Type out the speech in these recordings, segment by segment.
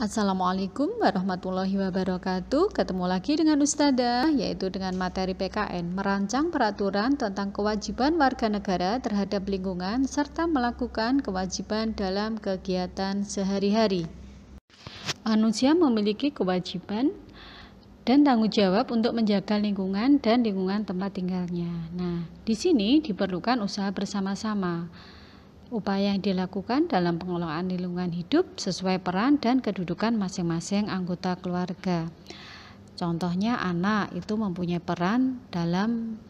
Assalamualaikum warahmatullahi wabarakatuh. Ketemu lagi dengan Ustadzah, yaitu dengan materi PKN, merancang peraturan tentang kewajiban warga negara terhadap lingkungan serta melakukan kewajiban dalam kegiatan sehari-hari. Manusia memiliki kewajiban dan tanggung jawab untuk menjaga lingkungan dan lingkungan tempat tinggalnya. Nah, di sini diperlukan usaha bersama-sama. Upaya yang dilakukan dalam pengelolaan lingkungan hidup sesuai peran dan kedudukan masing-masing anggota keluarga. Contohnya anak itu mempunyai peran dalam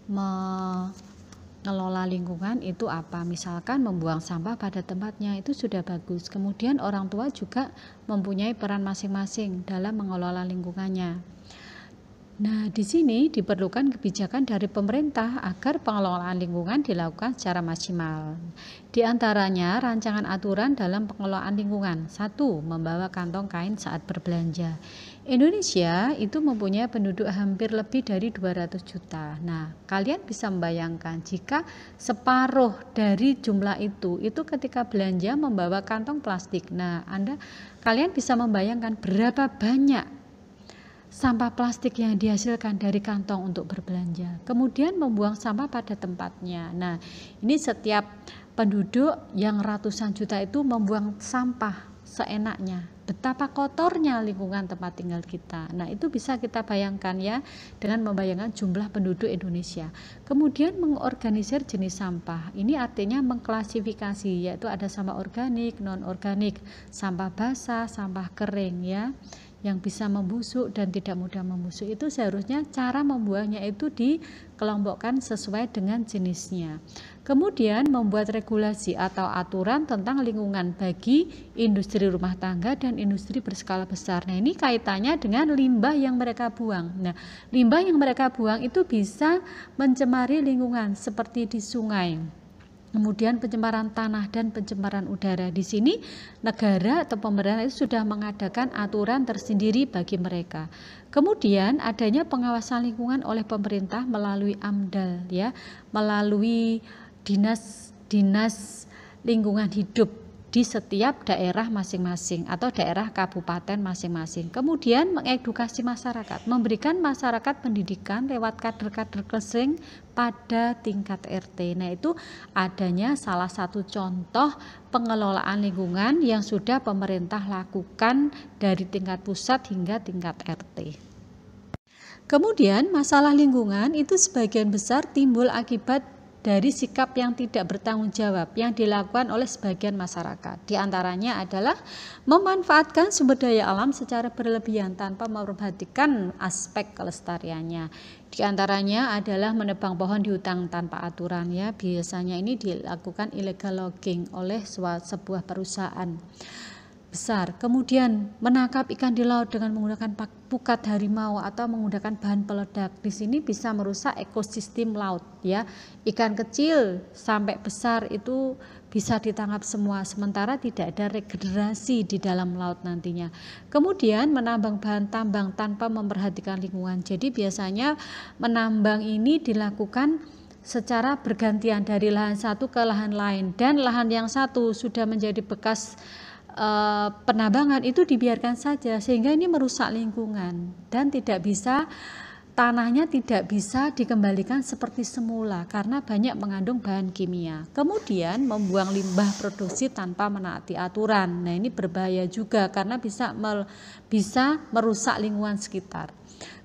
mengelola lingkungan itu apa? Misalkan membuang sampah pada tempatnya, itu sudah bagus. Kemudian orang tua juga mempunyai peran masing-masing dalam mengelola lingkungannya. Nah, di sini diperlukan kebijakan dari pemerintah agar pengelolaan lingkungan dilakukan secara maksimal. Di antaranya, rancangan aturan dalam pengelolaan lingkungan. 1. Membawa kantong kain saat berbelanja. Indonesia itu mempunyai penduduk hampir lebih dari 200 juta. Nah, kalian bisa membayangkan jika separuh dari jumlah itu ketika belanja membawa kantong plastik. Nah, kalian bisa membayangkan berapa banyak sampah plastik yang dihasilkan dari kantong untuk berbelanja. Kemudian membuang sampah pada tempatnya. Nah, ini setiap penduduk yang ratusan juta itu membuang sampah seenaknya. Betapa kotornya lingkungan tempat tinggal kita. Nah, itu bisa kita bayangkan ya dengan membayangkan jumlah penduduk Indonesia. Kemudian mengorganisir jenis sampah. Ini artinya mengklasifikasi, yaitu ada sampah organik, non-organik, sampah basah, sampah kering ya, yang bisa membusuk dan tidak mudah membusuk. Itu seharusnya cara membuangnya itu dikelompokkan sesuai dengan jenisnya. Kemudian membuat regulasi atau aturan tentang lingkungan bagi industri rumah tangga dan industri berskala besar. Nah, ini kaitannya dengan limbah yang mereka buang. Nah, limbah yang mereka buang itu bisa mencemari lingkungan seperti di sungai. Kemudian pencemaran tanah dan pencemaran udara. Di sini negara atau pemerintah itu sudah mengadakan aturan tersendiri bagi mereka. Kemudian adanya pengawasan lingkungan oleh pemerintah melalui AMDAL ya, melalui dinas lingkungan hidup di setiap daerah masing-masing atau daerah kabupaten masing-masing. Kemudian mengedukasi masyarakat, memberikan masyarakat pendidikan lewat kader-kader kesing pada tingkat RT. Nah, itu adanya salah satu contoh pengelolaan lingkungan yang sudah pemerintah lakukan dari tingkat pusat hingga tingkat RT. Kemudian masalah lingkungan itu sebagian besar timbul akibat dari sikap yang tidak bertanggung jawab yang dilakukan oleh sebagian masyarakat. Di antaranya adalah memanfaatkan sumber daya alam secara berlebihan tanpa memperhatikan aspek kelestariannya. Di antaranya adalah menebang pohon di hutan tanpa aturan ya. Biasanya ini dilakukan illegal logging oleh sebuah perusahaan besar. Kemudian menangkap ikan di laut dengan menggunakan pukat harimau atau menggunakan bahan peledak. Di sini bisa merusak ekosistem laut ya. Ikan kecil sampai besar itu bisa ditangkap semua, sementara tidak ada regenerasi di dalam laut nantinya. Kemudian menambang bahan tambang tanpa memperhatikan lingkungan. Jadi biasanya menambang ini dilakukan secara bergantian dari lahan satu ke lahan lain, dan lahan yang satu sudah menjadi bekas penambangan itu dibiarkan saja, sehingga ini merusak lingkungan dan tanahnya tidak bisa dikembalikan seperti semula karena banyak mengandung bahan kimia. Kemudian membuang limbah produksi tanpa menaati aturan. Nah, ini berbahaya juga karena bisa merusak lingkungan sekitar.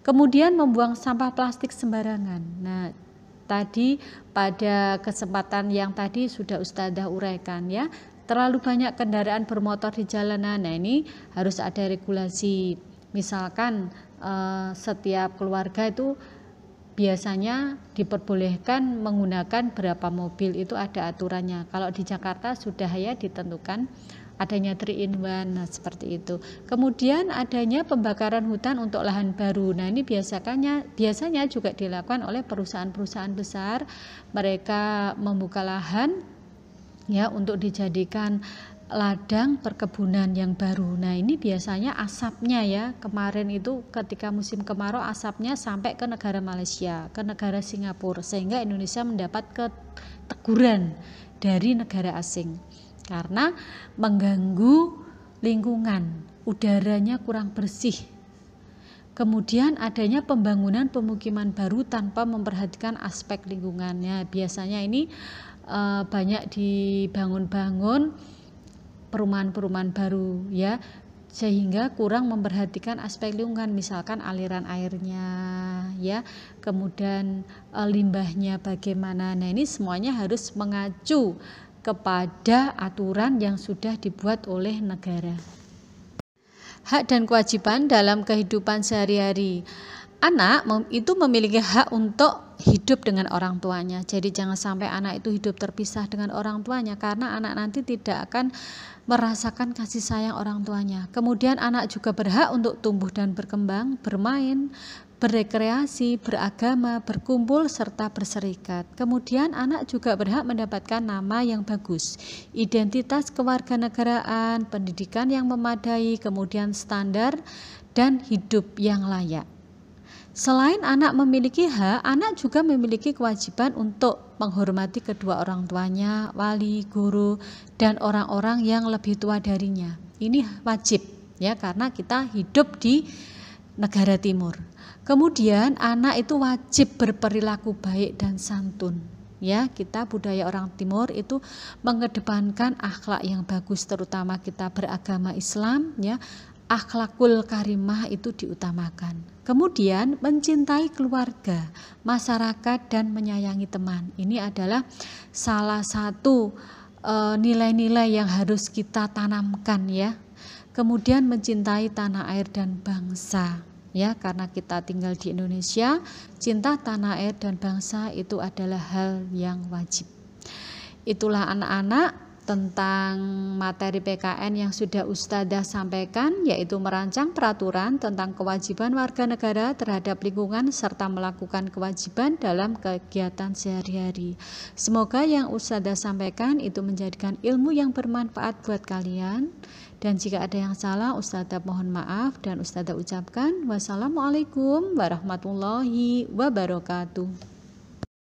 Kemudian membuang sampah plastik sembarangan. Nah, tadi pada kesempatan yang tadi sudah Ustadzah uraikan ya, terlalu banyak kendaraan bermotor di jalanan. Nah, ini harus ada regulasi. Misalkan setiap keluarga itu biasanya diperbolehkan menggunakan berapa mobil, itu ada aturannya. Kalau di Jakarta sudah ya ditentukan adanya 3-in-1, nah seperti itu. Kemudian adanya pembakaran hutan untuk lahan baru. Nah, ini biasanya juga dilakukan oleh perusahaan-perusahaan besar. Mereka membuka lahan ya untuk dijadikan ladang perkebunan yang baru. Nah, ini biasanya asapnya ya, kemarin itu ketika musim kemarau asapnya sampai ke negara Malaysia, ke negara Singapura, sehingga Indonesia mendapat teguran dari negara asing karena mengganggu lingkungan. udaranya kurang bersih. Kemudian adanya pembangunan pemukiman baru tanpa memperhatikan aspek lingkungannya. Biasanya ini banyak dibangun-bangun perumahan-perumahan baru ya, sehingga kurang memperhatikan aspek lingkungan, misalkan aliran airnya ya, kemudian limbahnya bagaimana. Nah, ini semuanya harus mengacu kepada aturan yang sudah dibuat oleh negara. Hak dan kewajiban dalam kehidupan sehari-hari. Anak itu memiliki hak untuk hidup dengan orang tuanya. Jadi jangan sampai anak itu hidup terpisah dengan orang tuanya, karena anak nanti tidak akan merasakan kasih sayang orang tuanya. Kemudian anak juga berhak untuk tumbuh dan berkembang, bermain, berekreasi, beragama, berkumpul, serta berserikat. Kemudian anak juga berhak mendapatkan nama yang bagus, identitas kewarganegaraan, pendidikan yang memadai, kemudian standar dan hidup yang layak. Selain anak memiliki hak, anak juga memiliki kewajiban untuk menghormati kedua orang tuanya, wali, guru, dan orang-orang yang lebih tua darinya. Ini wajib ya, karena kita hidup di negara timur. Kemudian anak itu wajib berperilaku baik dan santun. Ya, kita budaya orang timur itu mengedepankan akhlak yang bagus, terutama kita beragama Islam ya. Akhlakul karimah itu diutamakan. Kemudian mencintai keluarga, masyarakat, dan menyayangi teman. Ini adalah salah satu nilai-nilai yang harus kita tanamkan ya. Kemudian mencintai tanah air dan bangsa. Ya, karena kita tinggal di Indonesia, cinta tanah air dan bangsa itu adalah hal yang wajib. Itulah anak-anak tentang materi PKN yang sudah Ustadzah sampaikan, yaitu merancang peraturan tentang kewajiban warga negara terhadap lingkungan serta melakukan kewajiban dalam kegiatan sehari-hari. Semoga yang Ustadzah sampaikan itu menjadikan ilmu yang bermanfaat buat kalian. Dan jika ada yang salah, Ustadzah mohon maaf, dan Ustadzah ucapkan wassalamualaikum warahmatullahi wabarakatuh.